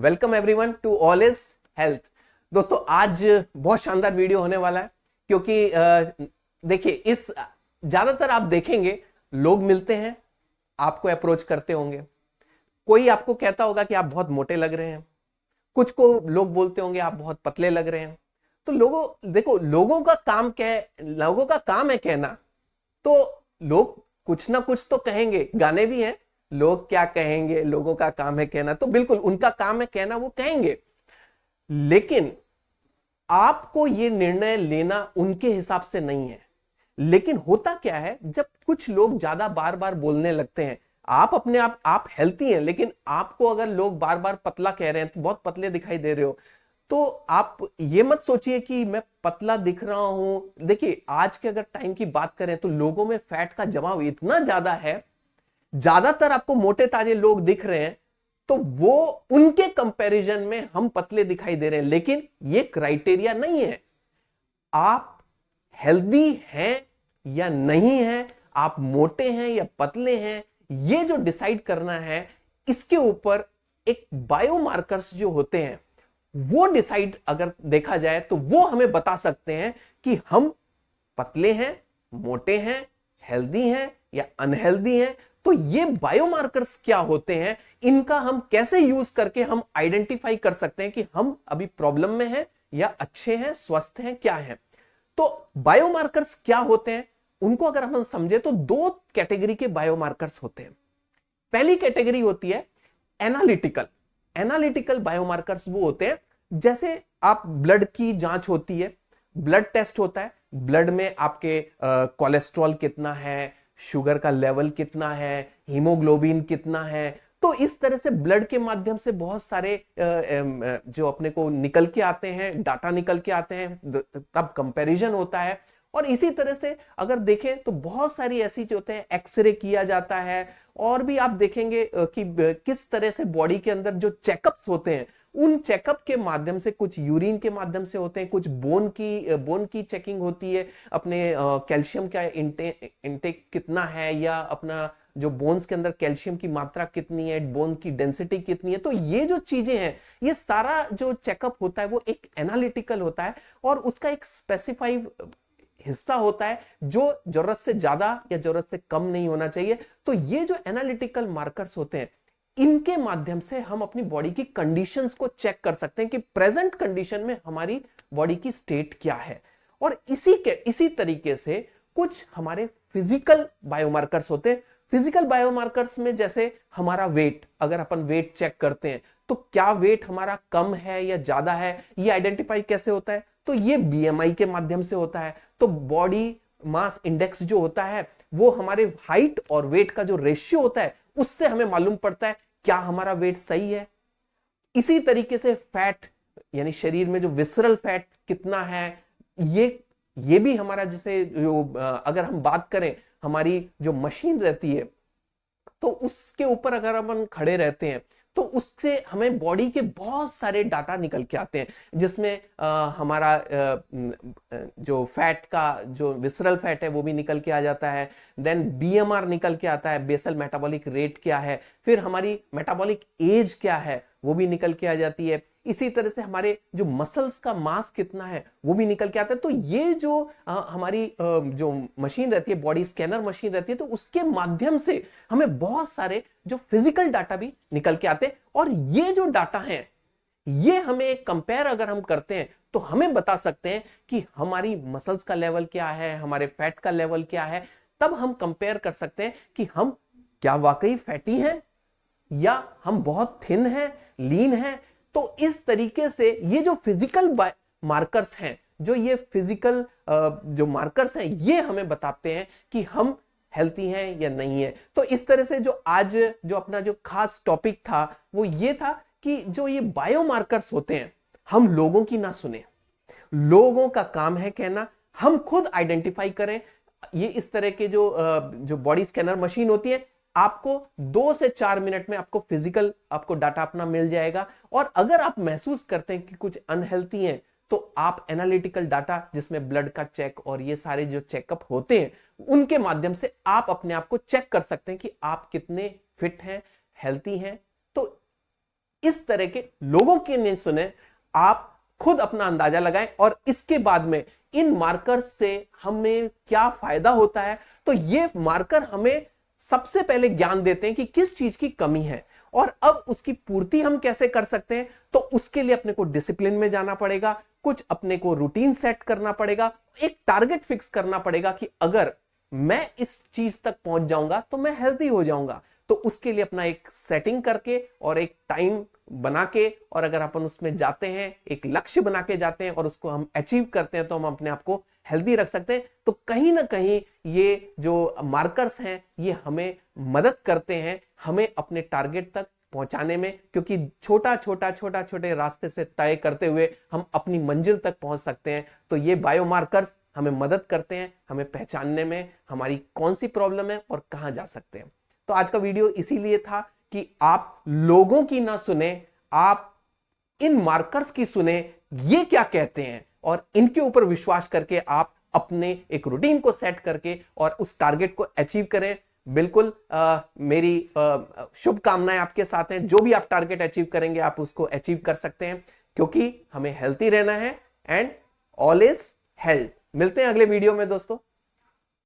Welcome everyone to all is health. दोस्तों आज बहुत शानदार वीडियो होने वाला है क्योंकि देखिए इस ज्यादातर आप देखेंगे लोग मिलते हैं, आपको अप्रोच करते होंगे। कोई आपको कहता होगा कि आप बहुत मोटे लग रहे हैं, कुछ को लोग बोलते होंगे आप बहुत पतले लग रहे हैं। तो लोगों देखो लोगों का काम क्या है, लोगों का काम है कहना। तो लोग कुछ ना कुछ तो कहेंगे, गाने भी हैं, लोग क्या कहेंगे, लोगों का काम है कहना। तो बिल्कुल उनका काम है कहना, वो कहेंगे, लेकिन आपको ये निर्णय लेना उनके हिसाब से नहीं है। लेकिन होता क्या है, जब कुछ लोग ज्यादा बार बार बोलने लगते हैं, आप अपने आप हेल्थी हैं, लेकिन आपको अगर लोग बार बार पतला कह रहे हैं, तो बहुत पतले दिखाई दे रहे हो, तो आप ये मत सोचिए कि मैं पतला दिख रहा हूं। देखिए आज के अगर टाइम की बात करें तो लोगों में फैट का जमाव इतना ज्यादा है, ज्यादातर आपको मोटे ताजे लोग दिख रहे हैं, तो वो उनके कंपैरिजन में हम पतले दिखाई दे रहे हैं। लेकिन ये क्राइटेरिया नहीं है। आप हेल्दी हैं या नहीं हैं, आप मोटे हैं या पतले हैं, ये जो डिसाइड करना है, इसके ऊपर एक बायोमार्कर्स जो होते हैं वो डिसाइड अगर देखा जाए तो वो हमें बता सकते हैं कि हम पतले हैं, मोटे हैं, हेल्दी हैं या अनहेल्दी हैं। तो ये बायोमार्कर्स क्या होते हैं, इनका हम कैसे यूज करके हम आइडेंटिफाई कर सकते हैं कि हम अभी प्रॉब्लम में हैं या अच्छे हैं, स्वस्थ हैं, क्या हैं। तो बायोमार्कर्स क्या होते हैं, उनको अगर हम समझे तो दो कैटेगरी के बायोमार्कर्स होते हैं। पहली कैटेगरी होती है एनालिटिकल। एनालिटिकल बायोमार्कर्स वो होते हैं, जैसे आप ब्लड की जांच होती है, ब्लड टेस्ट होता है, ब्लड में आपके कोलेस्ट्रॉल कितना है, शुगर का लेवल कितना है, हीमोग्लोबिन कितना है। तो इस तरह से ब्लड के माध्यम से बहुत सारे जो अपने को निकल के आते हैं, डाटा निकल के आते हैं, तब कंपैरिजन होता है। और इसी तरह से अगर देखें तो बहुत सारी ऐसी जो होते हैं, एक्सरे किया जाता है, और भी आप देखेंगे कि किस तरह से बॉडी के अंदर जो चेकअप्स होते हैं, उन चेकअप के माध्यम से, कुछ यूरिन के माध्यम से होते हैं, कुछ बोन की चेकिंग होती है, अपने कैल्शियम का इंटेक कितना है, या अपना जो बोन्स के अंदर कैल्शियम की मात्रा कितनी है, बोन की डेंसिटी कितनी है। तो ये जो चीजें हैं, ये सारा जो चेकअप होता है वो एक एनालिटिकल होता है, और उसका एक स्पेसिफाइड हिस्सा होता है जो जरूरत से ज्यादा या जरूरत से कम नहीं होना चाहिए। तो ये जो एनालिटिकल मार्कर्स होते हैं, इनके माध्यम से हम अपनी बॉडी की कंडीशंस को चेक कर सकते हैं कि प्रेजेंट कंडीशन में हमारी बॉडी की स्टेट क्या है। और इसी तरीके से कुछ हमारे फिजिकल बायोमार्कर्स होते हैं। फिजिकल बायोमार्कर्स में जैसे हमारा वेट, अगर अपन वेट चेक करते हैं तो क्या वेट हमारा कम है या ज्यादा है, ये आइडेंटिफाई कैसे होता है, तो ये बीएमआई के माध्यम से होता है। तो बॉडी मास इंडेक्स जो होता है, वो हमारे हाइट और वेट का जो रेशियो होता है, उससे हमें मालूम पड़ता है क्या हमारा वेट सही है। इसी तरीके से फैट, यानी शरीर में जो विसरल फैट कितना है, ये भी हमारा, जैसे अगर हम बात करें, हमारी जो मशीन रहती है, तो उसके ऊपर अगर अपन खड़े रहते हैं तो उससे हमें बॉडी के बहुत सारे डाटा निकल के आते हैं, जिसमें हमारा जो फैट का जो विसरल फैट है वो भी निकल के आ जाता है। देन बीएमआर निकल के आता है, बेसल मेटाबॉलिक रेट क्या है, फिर हमारी मेटाबॉलिक एज क्या है वो भी निकल के आ जाती है। इसी तरह से हमारे जो मसल्स का मास कितना है वो भी निकल के आता है। तो ये जो हमारी जो मशीन रहती है, बॉडी स्कैनर मशीन रहती है, तो उसके माध्यम से हमें बहुत सारे जो फिजिकल डाटा भी निकल के आते हैं। और ये जो डाटा है, ये हमें कंपेयर अगर हम करते हैं तो हमें बता सकते हैं कि हमारी मसल्स का लेवल क्या है, हमारे फैट का लेवल क्या है। तब हम कंपेयर कर सकते हैं कि हम क्या वाकई फैटी हैं या हम बहुत थिन हैं, लीन हैं। तो इस तरीके से ये जो फिजिकल मार्कर्स हैं, जो ये फिजिकल जो मार्कर्स हैं, ये हमें बताते हैं कि हम हेल्थी हैं या नहीं है। तो इस तरह से जो आज जो अपना जो खास टॉपिक था वो ये था कि जो ये बायोमार्कर्स होते हैं, हम लोगों की ना सुने, लोगों का काम है कहना, हम खुद आइडेंटिफाई करें। ये इस तरह के जो बॉडी स्कैनर मशीन होती है, आपको 2 से 4 मिनट में आपको फिजिकल आपको डाटा अपना मिल जाएगा। और अगर आप महसूस करते हैं कि कुछ अनहेल्थी हैं, तो आप एनालिटिकल डाटा, जिसमें ब्लड का चेक और ये सारे जो चेकअप होते हैं, उनके माध्यम से आप अपने आप को चेक कर सकते हैं कि आप कितने फिट हैं, हेल्थी हैं। तो इस तरह के लोगों की नहीं सुने, आप खुद अपना अंदाजा लगाएं और इसके बाद में इन मार्कर्स से हमें क्या फायदा होता है। तो ये मार्कर हमें सबसे पहले ज्ञान देते हैं कि किस चीज की कमी है और अब उसकी पूर्ति हम कैसे कर सकते हैं। तो उसके लिए अपने को डिसिप्लिन में जाना पड़ेगा, कुछ अपने को रूटीन सेट करना पड़ेगा, एक टारगेट फिक्स करना पड़ेगा कि अगर मैं इस चीज तक पहुंच जाऊंगा तो मैं हेल्दी हो जाऊंगा। तो उसके लिए अपना एक सेटिंग करके और एक टाइम बना के, और अगर अपन उसमें जाते हैं, एक लक्ष्य बना के जाते हैं और उसको हम अचीव करते हैं, तो हम अपने आप को हेल्दी रख सकते हैं। तो कहीं ना कहीं ये जो मार्कर्स हैं ये हमें मदद करते हैं हमें अपने टारगेट तक पहुंचाने में, क्योंकि छोटा छोटे रास्ते से तय करते हुए हम अपनी मंजिल तक पहुंच सकते हैं। तो ये बायोमार्कर्स हमें मदद करते हैं हमें पहचानने में हमारी कौन सी प्रॉब्लम है और कहां जा सकते हैं। तो आज का वीडियो इसीलिए था कि आप लोगों की ना सुने, आप इन मार्कर्स की सुने, ये क्या कहते हैं, और इनके ऊपर विश्वास करके आप अपने एक रूटीन को सेट करके और उस टारगेट को अचीव करें। बिल्कुल मेरी शुभकामनाएं आपके साथ हैं। जो भी आप टारगेट अचीव करेंगे आप उसको अचीव कर सकते हैं, क्योंकि हमें हेल्थी रहना है एंड ऑल इज हेल्थ। मिलते हैं अगले वीडियो में दोस्तों।